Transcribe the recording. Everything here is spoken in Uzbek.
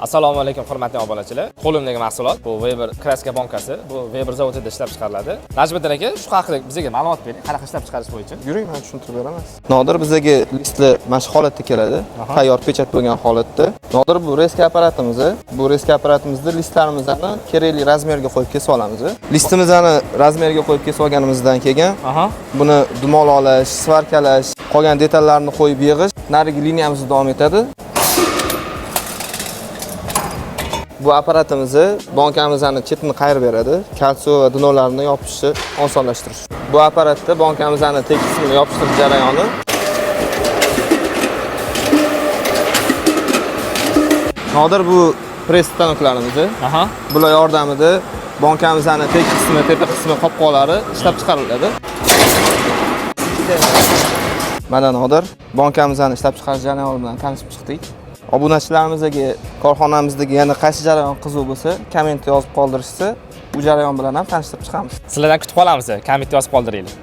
Assalomu alaykum hurmatli obunachilar. Qo'limdagi mahsulot bu Weber kraska bankasi. Bu Weber zavodida ishlab chiqariladi. Najmiddin aka, shu haqida bizga ma'lumot bering. Qanaqa ishlab chiqarish bo'yicha? Yuring, men tushuntirib beraman. Nodir bizga listlar mana shu holatda keladi. Tayyor pechat bo'lgan holatda. Nodir bu reska apparatimiz. Bu reska apparatimizda listlarimizni kerakli razmerga qo'yib kesib olamiz. Listimizni razmerga qo'yib kesib olganimizdan keyin buni dumololash, svarkalash, qolgan detallarni qo'yib yig'ish, narigi liniyamizni davom etadi. Bu apparatimizni bankamizni chetini qayirib beradi. Kalsiy va dinolarni yopishni osonlashtirish. Bu apparatda bankamizni tekisini yopishtirish jarayoni. Nodir bu press stanoklarimiz. Bular yordamida bankamizni tekisini, tepa qismi qopqoqlari ishlab chiqariladi. Mana Nodir bankamizni ishlab chiqarish jarayoni bilan tanishib chiqdik. Obunachilarimizga korxonamizdagi yana qaysi jarayon qiziq bo'lsa, kommentda yozib qoldirishsa, bu jarayon bilan ham tanishtirib chiqamiz. Sizlardan kutib qolamiz. Kommentda yozib qoldiringlar.